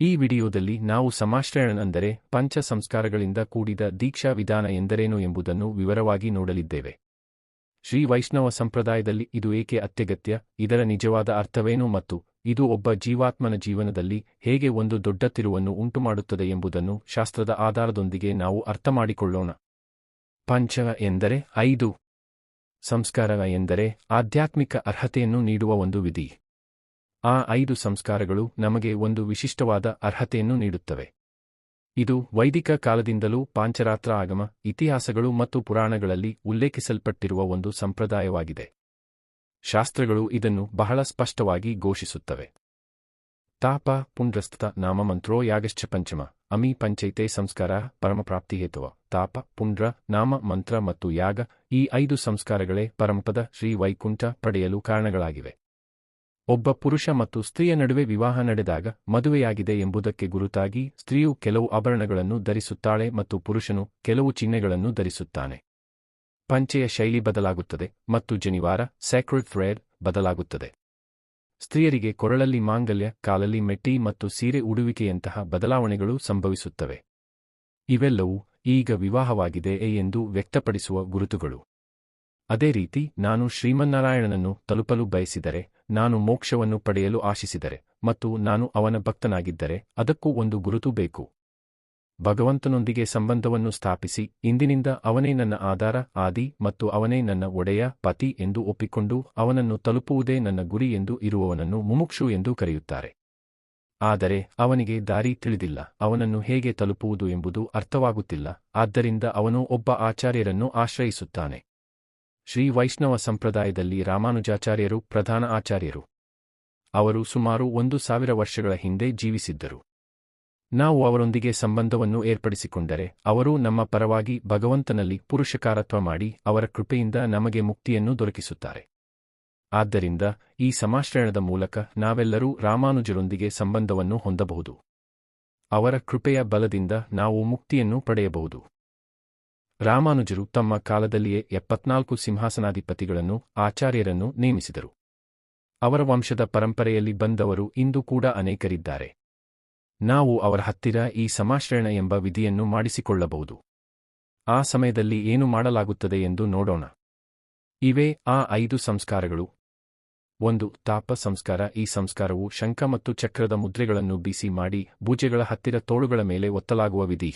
ಈ ವಿಡಿಯೋದಲ್ಲಿ ನಾವು ಸಮಾಶ್ರಯಣ ಅಂದರೆ ಪಂಚ ಸಂಸ್ಕಾರಗಳಿಂದ ಕೂಡಿದ ದೀಕ್ಷಾ ವಿಧಾನ ಎಂದರೇನು ಎಂಬುದನ್ನು ವಿವರವಾಗಿ ನೋಡಲಿದ್ದೇವೆ. ಶ್ರೀ ವೈಷ್ಣವ ಸಂಪ್ರದಾಯದಲ್ಲಿ ಇದು ಏಕೆ ಅತ್ಯಗತ್ಯ, ಇದರ ನಿಜವಾದ ಅರ್ಥವೇನು ಮತ್ತು ಇದು ಒಬ್ಬ ಜೀವಾತ್ಮನ ಜೀವನದಲ್ಲಿ ಹೇಗೆ ಒಂದು ದೊಡ್ಡ ತಿರುವನ್ನು ಉಂಟುಮಾಡುತ್ತದೆ ಎಂಬುದನ್ನು ಶಾಸ್ತ್ರದ ಆಧಾರದೊಂದಿಗೆ ನಾವು ಅರ್ಥಮಾಡಿಕೊಳ್ಳೋಣ. ಪಂಚ ಎಂದರೆ 5. ಸಂಸ್ಕಾರ ಎಂದರೆ ಆಧ್ಯಾತ್ಮಿಕ ಅರ್ಹತೆಯನ್ನು ನೀಡುವ ಒಂದು ವಿಧಿ. ಆ 5 ಸಂಸ್ಕಾರಗಳು ನಮಗೆ ಒಂದು ವಿಶಿಷ್ಟವಾದ ಅರ್ಹತೆಯನ್ನು ನೀಡುತ್ತವೆ. ಇದು ವೈದಿಕ ಕಾಲದಿಂದಲೂ ಪಾಂಚರಾತ್ರ ಆಗಮ, ಇತಿಹಾಸಗಳು ಮತ್ತು ಪುರಾಣಗಳಲ್ಲಿ ಉಲ್ಲೇಖಿಸಲ್ಪಟ್ಟಿರುವ ಒಂದು ಸಂಪ್ರದಾಯವಾಗಿದೆ. ಶಾಸ್ತ್ರಗಳು ಇದನ್ನು ಬಹಳ ಸ್ಪಷ್ಟವಾಗಿ ಘೋಷಿಸುತ್ತವೆ. ತಾಪ ಪುಂಡ್ರಸ್ಥ ನಾಮ ಮಂತ್ರೋ ಯಾಗಶ್ಚ ಪಂಚಮ ಅಮಿ ಪಂಚೈತೆ ಸಂಸ್ಕಾರ ಪರಮಪ್ರಾಪ್ತಿ ಹೇತುವ. ತಾಪ, ಪುಂಡ್ರ, ನಾಮ, ಮಂತ್ರ ಮತ್ತು ಯಾಗ, ಈ 5 ಸಂಸ್ಕಾರಗಳೇ ಪರಮಪದ ಶ್ರೀ ವೈಕುಂಠ ಪಡೆಯಲು ಕಾರಣಗಳಾಗಿವೆ. ಒಬ್ಬ ಪುರುಷ ಮತ್ತು ಸ್ತ್ರೀಯ ನಡುವೆ ವಿವಾಹ ನಡೆದಾಗ ಮದುವೆಯಾಗಿದೆ ಎಂಬುದಕ್ಕೆ ಗುರುತಾಗಿ ಸ್ತ್ರೀಯು ಕೆಲವು ಆಭರಣಗಳನ್ನು ಧರಿಸುತ್ತಾಳೆ ಮತ್ತು ಪುರುಷನು ಕೆಲವು ಚಿಹ್ನೆಗಳನ್ನು ಧರಿಸುತ್ತಾನೆ. ಪಂಚೆಯ ಶೈಲಿ ಬದಲಾಗುತ್ತದೆ ಮತ್ತು ಜನಿವಾರ ಸ್ಯಾಕ್ರೆಡ್ ಥ್ರೆಡ್ ಬದಲಾಗುತ್ತದೆ. ಸ್ತ್ರೀಯರಿಗೆ ಕೊರಳಲ್ಲಿ ಮಾಂಗಲ್ಯ, ಕಾಲಲ್ಲಿ ಮೆಟ್ಟಿ ಮತ್ತು ಸೀರೆ ಉಡುವಿಕೆಯಂತಹ ಬದಲಾವಣೆಗಳು ಸಂಭವಿಸುತ್ತವೆ. ಇವೆಲ್ಲವೂ ಈಗ ವಿವಾಹವಾಗಿದೆ ಎಂದು ವ್ಯಕ್ತಪಡಿಸುವ ಗುರುತುಗಳು. ಅದೇ ರೀತಿ ನಾನು ಶ್ರೀಮನ್ನಾರಾಯಣನನ್ನು ತಲುಪಲು ಬಯಸಿದರೆ, ನಾನು ಮೋಕ್ಷವನ್ನು ಪಡೆಯಲು ಆಶಿಸಿದರೆ ಮತ್ತು ನಾನು ಅವನ ಭಕ್ತನಾಗಿದ್ದರೆ ಅದಕ್ಕೂ ಒಂದು ಗುರುತು ಬೇಕು. ಭಗವಂತನೊಂದಿಗೆ ಸಂಬಂಧವನ್ನು ಸ್ಥಾಪಿಸಿ ಇಂದಿನಿಂದ ಅವನೇ ನನ್ನ ಆಧಾರ, ಆದಿ ಮತ್ತು ಅವನೇ ನನ್ನ ಒಡೆಯ, ಪತಿ ಎಂದು ಒಪ್ಪಿಕೊಂಡು ಅವನನ್ನು ತಲುಪುವುದೇ ನನ್ನ ಗುರಿ ಎಂದು ಇರುವವನನ್ನು ಮುಮುಕ್ಷು ಎಂದು ಕರೆಯುತ್ತಾರೆ. ಆದರೆ ಅವನಿಗೆ ದಾರಿ ತಿಳಿದಿಲ್ಲ, ಅವನನ್ನು ಹೇಗೆ ತಲುಪುವುದು ಎಂಬುದು ಅರ್ಥವಾಗುತ್ತಿಲ್ಲ. ಆದ್ದರಿಂದ ಅವನು ಒಬ್ಬ ಆಚಾರ್ಯರನ್ನು ಆಶ್ರಯಿಸುತ್ತಾನೆ. ಶ್ರೀ ವೈಷ್ಣವ ಸಂಪ್ರದಾಯದಲ್ಲಿ ರಾಮಾನುಜಾಚಾರ್ಯರು ಪ್ರಧಾನ ಆಚಾರ್ಯರು. ಅವರು ಸುಮಾರು 1000 ವರ್ಷಗಳ ಹಿಂದೆ ಜೀವಿಸಿದ್ದರು. ನಾವು ಅವರೊಂದಿಗೆ ಸಂಬಂಧವನ್ನು ಏರ್ಪಡಿಸಿಕೊಂಡರೆ ಅವರು ನಮ್ಮ ಪರವಾಗಿ ಭಗವಂತನಲ್ಲಿ ಪುರುಷಕಾರತ್ವ ಮಾಡಿ ಅವರ ಕೃಪೆಯಿಂದ ನಮಗೆ ಮುಕ್ತಿಯನ್ನು ದೊರಕಿಸುತ್ತಾರೆ. ಆದ್ದರಿಂದ ಈ ಸಮಾಶ್ರಯಣದ ಮೂಲಕ ನಾವೆಲ್ಲರೂ ರಾಮಾನುಜರೊಂದಿಗೆ ಸಂಬಂಧವನ್ನು ಹೊಂದಬಹುದು. ಅವರ ಕೃಪೆಯ ಬಲದಿಂದ ನಾವು ಮುಕ್ತಿಯನ್ನು ಪಡೆಯಬಹುದು. ರಾಮಾನುಜರು ತಮ್ಮ ಕಾಲದಲ್ಲಿಯೇ 74 ಸಿಂಹಾಸನಾಧಿಪತಿಗಳನ್ನು, ಆಚಾರ್ಯರನ್ನು ನೇಮಿಸಿದರು. ಅವರ ವಂಶದ ಪರಂಪರೆಯಲ್ಲಿ ಬಂದವರು ಇಂದು ಕೂಡ ಅನೇಕರಿದ್ದಾರೆ. ನಾವು ಅವರ ಹತ್ತಿರ ಈ ಸಮಾಶ್ರಯಣ ಎಂಬ ವಿಧಿಯನ್ನು ಮಾಡಿಸಿಕೊಳ್ಳಬಹುದು. ಆ ಸಮಯದಲ್ಲಿ ಏನು ಮಾಡಲಾಗುತ್ತದೆ ಎಂದು ನೋಡೋಣ. ಇವೇ ಆ 5 ಸಂಸ್ಕಾರಗಳು. 1. ತಾಪ ಸಂಸ್ಕಾರ. ಈ ಸಂಸ್ಕಾರವು ಶಂಖ ಮತ್ತು ಚಕ್ರದ ಮುದ್ರೆಗಳನ್ನು ಬಿಸಿ ಮಾಡಿ ಭುಜಗಳ ಹತ್ತಿರ ತೋಳುಗಳ ಮೇಲೆ ಒತ್ತಲಾಗುವ ವಿಧಿ.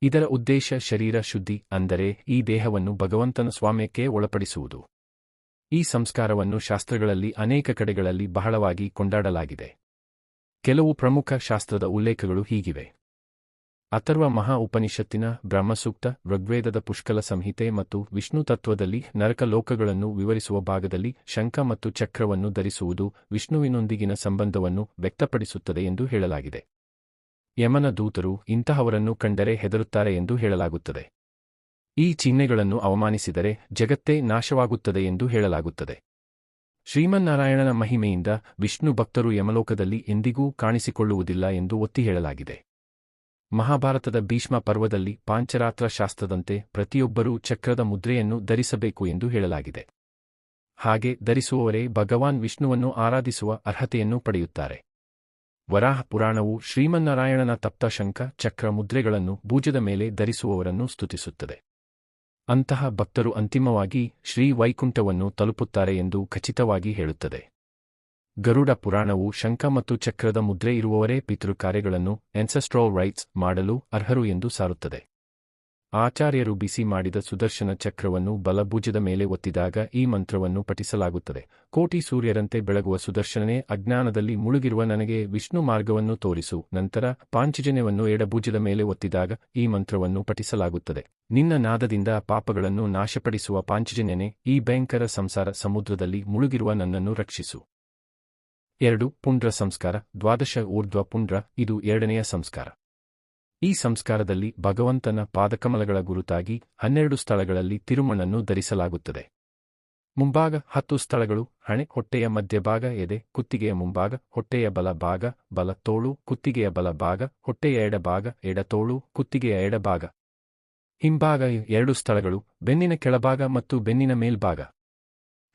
ಇದರ ಉದ್ದೇಶ ಶರೀರ ಶುದ್ಧಿ, ಅಂದರೆ ಈ ದೇಹವನ್ನು ಭಗವಂತನ ಸ್ವಾಮ್ಯಕ್ಕೆ ಒಳಪಡಿಸುವುದು. ಈ ಸಂಸ್ಕಾರವನ್ನು ಶಾಸ್ತ್ರಗಳಲ್ಲಿ ಅನೇಕ ಕಡೆಗಳಲ್ಲಿ ಬಹಳವಾಗಿ ಕೊಂಡಾಡಲಾಗಿದೆ. ಕೆಲವು ಪ್ರಮುಖ ಶಾಸ್ತ್ರದ ಉಲ್ಲೇಖಗಳು ಹೀಗಿವೆ. ಅಥರ್ವ ಮಹಾ ಉಪನಿಷತ್ತಿನ ಬ್ರಹ್ಮಸೂಕ್ತ, ಋಗ್ವೇದದ ಪುಷ್ಕಲ ಸಂಹಿತೆ ಮತ್ತು ವಿಷ್ಣು ತತ್ವದಲ್ಲಿ ನರಕ ಲೋಕಗಳನ್ನು ವಿವರಿಸುವ ಭಾಗದಲ್ಲಿ ಶಂಖ ಮತ್ತು ಚಕ್ರವನ್ನು ಧರಿಸುವುದು ವಿಷ್ಣುವಿನೊಂದಿಗಿನ ಸಂಬಂಧವನ್ನು ವ್ಯಕ್ತಪಡಿಸುತ್ತದೆ ಎಂದು ಹೇಳಲಾಗಿದೆ. ಯಮನ ದೂತರು ಇಂತಹವರನ್ನು ಕಂಡರೆ ಹೆದರುತ್ತಾರೆ ಎಂದು ಹೇಳಲಾಗುತ್ತದೆ. ಈ ಚಿಹ್ನೆಗಳನ್ನು ಅವಮಾನಿಸಿದರೆ ಜಗತ್ತೇ ನಾಶವಾಗುತ್ತದೆ ಎಂದು ಹೇಳಲಾಗುತ್ತದೆ. ಶ್ರೀಮನ್ನಾರಾಯಣನ ಮಹಿಮೆಯಿಂದ ವಿಷ್ಣು ಭಕ್ತರು ಯಮಲೋಕದಲ್ಲಿ ಎಂದಿಗೂ ಕಾಣಿಸಿಕೊಳ್ಳುವುದಿಲ್ಲ ಎಂದು ಒತ್ತಿ ಹೇಳಲಾಗಿದೆ. ಮಹಾಭಾರತದ ಭೀಷ್ಮ ಪರ್ವದಲ್ಲಿ ಪಾಂಚರಾತ್ರ ಶಾಸ್ತ್ರದಂತೆ ಪ್ರತಿಯೊಬ್ಬರೂ ಚಕ್ರದ ಮುದ್ರೆಯನ್ನು ಧರಿಸಬೇಕು ಎಂದು ಹೇಳಲಾಗಿದೆ. ಹಾಗೆ ಧರಿಸುವವರೇ ಭಗವಾನ್ ವಿಷ್ಣುವನ್ನು ಆರಾಧಿಸುವ ಅರ್ಹತೆಯನ್ನು ಪಡೆಯುತ್ತಾರೆ. ವರಾಹ ಪುರಾಣವು ಶ್ರೀಮನ್ನಾರಾಯಣನ ತಪ್ತ ಶಂಖ, ಚಕ್ರ ಮುದ್ರೆಗಳನ್ನು ಭುಜದ ಮೇಲೆ ಧರಿಸುವವರನ್ನು ಸ್ತುತಿಸುತ್ತದೆ. ಅಂತಹ ಭಕ್ತರು ಅಂತಿಮವಾಗಿ ಶ್ರೀ ವೈಕುಂಠವನ್ನು ತಲುಪುತ್ತಾರೆ ಎಂದು ಖಚಿತವಾಗಿ ಹೇಳುತ್ತದೆ. ಗರುಡ ಪುರಾಣವು ಶಂಖ ಮತ್ತು ಚಕ್ರದ ಮುದ್ರೆ ಇರುವವರೇ ಪಿತೃ ಕಾರ್ಯಗಳನ್ನು ಎನ್ಸೆಸ್ಟ್ರಲ್ ರೈಟ್ಸ್ ಮಾಡಲು ಅರ್ಹರು ಎಂದು ಸಾರುತ್ತದೆ. ಆಚಾರ್ಯರು ಬಿಸಿ ಮಾಡಿದ ಸುದರ್ಶನ ಚಕ್ರವನ್ನು ಬಲಭುಜದ ಮೇಲೆ ಒತ್ತಿದಾಗ ಈ ಮಂತ್ರವನ್ನು ಪಠಿಸಲಾಗುತ್ತದೆ. ಕೋಟಿ ಸೂರ್ಯರಂತೆ ಬೆಳಗುವ ಸುದರ್ಶನನೇ, ಅಜ್ಞಾನದಲ್ಲಿ ಮುಳುಗಿರುವ ನನಗೆ ವಿಷ್ಣು ಮಾರ್ಗವನ್ನು ತೋರಿಸು. ನಂತರ ಪಾಂಚಜನ್ಯವನ್ನು ಎಡಭುಜದ ಮೇಲೆ ಒತ್ತಿದಾಗ ಈ ಮಂತ್ರವನ್ನು ಪಠಿಸಲಾಗುತ್ತದೆ. ನಿನ್ನ ನಾದದಿಂದ ಪಾಪಗಳನ್ನು ನಾಶಪಡಿಸುವ ಪಾಂಚಜನ್ಯನೇ, ಈ ಭಯಂಕರ ಸಂಸಾರ ಸಮುದ್ರದಲ್ಲಿ ಮುಳುಗಿರುವ ನನ್ನನ್ನು ರಕ್ಷಿಸು. 2. ಪುಂಡ್ರ ಸಂಸ್ಕಾರ. ದ್ವಾದಶ ಊರ್ಧ್ವ ಪುಂಡ್ರ. ಇದು 2ನೆಯ ಸಂಸ್ಕಾರ. ಈ ಸಂಸ್ಕಾರದಲ್ಲಿ ಭಗವಂತನ ಪಾದಕಮಲಗಳ ಗುರುತಾಗಿ 12 ಸ್ಥಳಗಳಲ್ಲಿ ತಿರುಮಣ್ಣನ್ನು ಧರಿಸಲಾಗುತ್ತದೆ. ಮುಂಭಾಗ 10 ಸ್ಥಳಗಳು: ಹಣೆ, ಹೊಟ್ಟೆಯ ಮಧ್ಯಭಾಗ, ಎದೆ, ಕುತ್ತಿಗೆಯ ಮುಂಭಾಗ, ಹೊಟ್ಟೆಯ ಬಲ ಭಾಗ, ಬಲ ತೋಳು, ಕುತ್ತಿಗೆಯ ಬಲ ಭಾಗ, ಹೊಟ್ಟೆಯ ಎಡಭಾಗ, ಎಡ ತೋಳು, ಕುತ್ತಿಗೆಯ ಎಡಭಾಗ. ಹಿಂಭಾಗ 2 ಸ್ಥಳಗಳು: ಬೆನ್ನಿನ ಕೆಳಭಾಗ ಮತ್ತು ಬೆನ್ನಿನ ಮೇಲ್ಭಾಗ.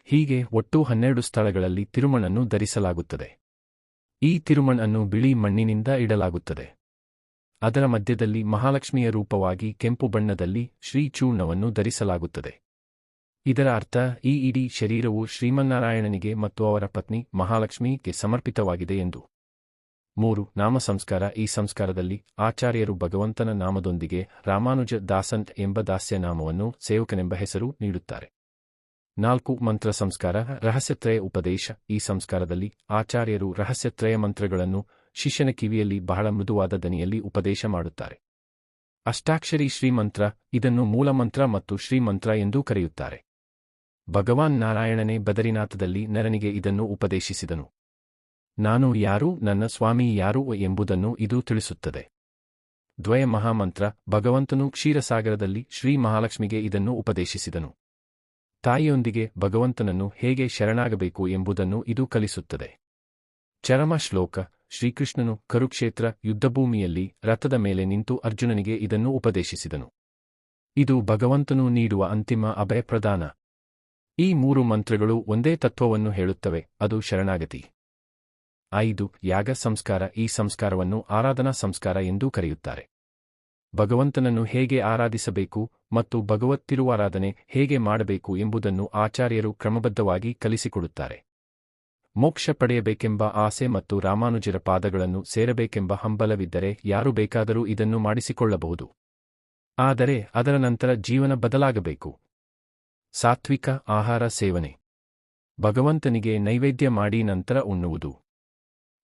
ಹೀಗೆ ಒಟ್ಟು 12 ಸ್ಥಳಗಳಲ್ಲಿ ತಿರುಮಣ್ಣನ್ನು ಧರಿಸಲಾಗುತ್ತದೆ. ಈ ತಿರುಮಣ್ ಅನ್ನು ಬಿಳಿ ಮಣ್ಣಿನಿಂದ ಇಡಲಾಗುತ್ತದೆ. ಅದರ ಮಧ್ಯದಲ್ಲಿ ಮಹಾಲಕ್ಷ್ಮಿಯ ರೂಪವಾಗಿ ಕೆಂಪು ಬಣ್ಣದಲ್ಲಿ ಶ್ರೀಚೂರ್ಣವನ್ನು ಧರಿಸಲಾಗುತ್ತದೆ. ಇದರ ಅರ್ಥ ಈ ಇಡೀ ಶರೀರವು ಶ್ರೀಮನ್ನಾರಾಯಣನಿಗೆ ಮತ್ತು ಅವರ ಪತ್ನಿ ಮಹಾಲಕ್ಷ್ಮಿಗೆ ಸಮರ್ಪಿತವಾಗಿದೆ ಎಂದು. 3. ನಾಮ ಸಂಸ್ಕಾರ. ಈ ಸಂಸ್ಕಾರದಲ್ಲಿ ಆಚಾರ್ಯರು ಭಗವಂತನ ನಾಮದೊಂದಿಗೆ ರಾಮಾನುಜ ದಾಸನ್ ಎಂಬ ದಾಸ್ಯ ನಾಮವನ್ನು ಸೇವಕನೆಂಬ ಹೆಸರು ನೀಡುತ್ತಾರೆ. 4. ಮಂತ್ರ ಸಂಸ್ಕಾರ. ರಹಸ್ಯತ್ರಯ ಉಪದೇಶ. ಈ ಸಂಸ್ಕಾರದಲ್ಲಿ ಆಚಾರ್ಯರು ರಹಸ್ಯತ್ರಯ ಮಂತ್ರಗಳನ್ನು ಶಿಷ್ಯನ ಕಿವಿಯಲ್ಲಿ ಬಹಳ ಮೃದುವಾದ ದನಿಯಲ್ಲಿ ಉಪದೇಶ ಮಾಡುತ್ತಾರೆ. ಅಷ್ಟಾಕ್ಷರಿ ಶ್ರೀಮಂತ್ರ. ಇದನ್ನು ಮೂಲಮಂತ್ರ ಮತ್ತು ಶ್ರೀಮಂತ್ರ ಎಂದೂ ಕರೆಯುತ್ತಾರೆ. ಭಗವಾನ್ ನಾರಾಯಣನೇ ಬದರಿನಾಥದಲ್ಲಿ ನರನಿಗೆ ಇದನ್ನು ಉಪದೇಶಿಸಿದನು. ನಾನು ಯಾರು, ನನ್ನ ಸ್ವಾಮಿ ಯಾರು ಎಂಬುದನ್ನು ಇದು ತಿಳಿಸುತ್ತದೆ. ದ್ವಯ ಮಹಾಮಂತ್ರ. ಭಗವಂತನು ಕ್ಷೀರಸಾಗರದಲ್ಲಿ ಶ್ರೀ ಮಹಾಲಕ್ಷ್ಮಿಗೆ ಇದನ್ನು ಉಪದೇಶಿಸಿದನು. ತಾಯಿಯೊಂದಿಗೆ ಭಗವಂತನನ್ನು ಹೇಗೆ ಶರಣಾಗಬೇಕು ಎಂಬುದನ್ನು ಇದು ಕಲಿಸುತ್ತದೆ. ಚರಮ ಶ್ಲೋಕ. ಶ್ರೀಕೃಷ್ಣನು ಕುರುಕ್ಷೇತ್ರ ಯುದ್ಧಭೂಮಿಯಲ್ಲಿ ರಥದ ಮೇಲೆ ನಿಂತು ಅರ್ಜುನನಿಗೆ ಇದನ್ನು ಉಪದೇಶಿಸಿದನು. ಇದು ಭಗವಂತನು ನೀಡುವ ಅಂತಿಮ ಅಭಯ ಪ್ರದಾನ. ಈ 3 ಮಂತ್ರಗಳು ಒಂದೇ ತತ್ವವನ್ನು ಹೇಳುತ್ತವೆ, ಅದು ಶರಣಾಗತಿ. 5. ಯಾಗ ಸಂಸ್ಕಾರ. ಈ ಸಂಸ್ಕಾರವನ್ನು ಆರಾಧನಾ ಸಂಸ್ಕಾರ ಎಂದೂ ಕರೆಯುತ್ತಾರೆ. ಭಗವಂತನನ್ನು ಹೇಗೆ ಆರಾಧಿಸಬೇಕು ಮತ್ತು ಭಗವತ್ ತಿರುವಾರಾಧನೆ ಹೇಗೆ ಮಾಡಬೇಕು ಎಂಬುದನ್ನು ಆಚಾರ್ಯರು ಕ್ರಮಬದ್ಧವಾಗಿ ಕಲಿಸಿಕೊಡುತ್ತಾರೆ. ಮೋಕ್ಷ ಪಡೆಯಬೇಕೆಂಬ ಆಸೆ ಮತ್ತು ರಾಮಾನುಜರ ಪಾದಗಳನ್ನು ಸೇರಬೇಕೆಂಬ ಹಂಬಲವಿದ್ದರೆ ಯಾರು ಬೇಕಾದರೂ ಇದನ್ನು ಮಾಡಿಸಿಕೊಳ್ಳಬಹುದು. ಆದರೆ ಅದರ ನಂತರ ಜೀವನ ಬದಲಾಗಬೇಕು. ಸಾತ್ವಿಕ ಆಹಾರ ಸೇವನೆ. ಭಗವಂತನಿಗೆ ನೈವೇದ್ಯ ಮಾಡಿ ನಂತರ ಉಣ್ಣುವುದು.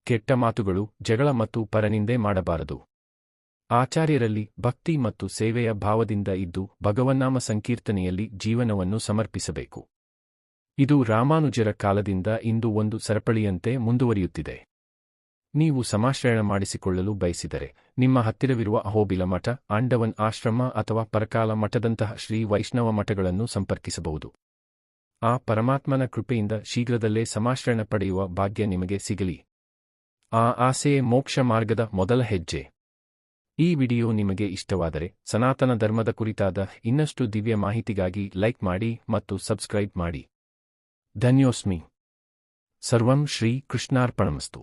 ಕೆಟ್ಟ ಮಾತುಗಳು, ಜಗಳ ಮತ್ತು ಪರನಿಂದೆ ಮಾಡಬಾರದು. ಆಚಾರ್ಯರಲ್ಲಿ ಭಕ್ತಿ ಮತ್ತು ಸೇವೆಯ ಭಾವದಿಂದ ಇದ್ದು ಭಗವನ್ನಾಮ ಸಂಕೀರ್ತನೆಯಲ್ಲಿ ಜೀವನವನ್ನು ಸಮರ್ಪಿಸಬೇಕು. ಇದು ರಾಮಾನುಜರ ಕಾಲದಿಂದ ಇಂದು ಒಂದು ಸರಪಳಿಯಂತೆ ಮುಂದುವರಿಯುತ್ತಿದೆ. ನೀವು ಸಮಾಶ್ರಯಣ ಮಾಡಿಸಿಕೊಳ್ಳಲು ಬಯಸಿದರೆ ನಿಮ್ಮ ಹತ್ತಿರವಿರುವ ಅಹೋಬಿಲ ಮಠ, ಆಂಡವನ್ ಆಶ್ರಮ ಅಥವಾ ಪರಕಾಲ ಮಠದಂತಹ ಶ್ರೀ ವೈಷ್ಣವ ಮಠಗಳನ್ನು ಸಂಪರ್ಕಿಸಬಹುದು. ಆ ಪರಮಾತ್ಮನ ಕೃಪೆಯಿಂದ ಶೀಘ್ರದಲ್ಲೇ ಸಮಾಶ್ರಯಣ ಪಡೆಯುವ ಭಾಗ್ಯ ನಿಮಗೆ ಸಿಗಲಿ. ಆ ಆಸೆಯೇ ಮೋಕ್ಷ ಮಾರ್ಗದ ಮೊದಲ ಹೆಜ್ಜೆ. ಈ ವಿಡಿಯೋ ನಿಮಗೆ ಇಷ್ಟವಾದರೆ ಸನಾತನ ಧರ್ಮದ ಕುರಿತಾದ ಇನ್ನಷ್ಟು ದಿವ್ಯ ಮಾಹಿತಿಗಾಗಿ ಲೈಕ್ ಮಾಡಿ ಮತ್ತು ಸಬ್ಸ್ಕ್ರೈಬ್ ಮಾಡಿ. ಧನ್ಯೋಸ್ಮಿ. ಸರ್ವಂ ಶ್ರೀ ಕೃಷ್ಣಾರ್ಪಣಮಸ್ತು.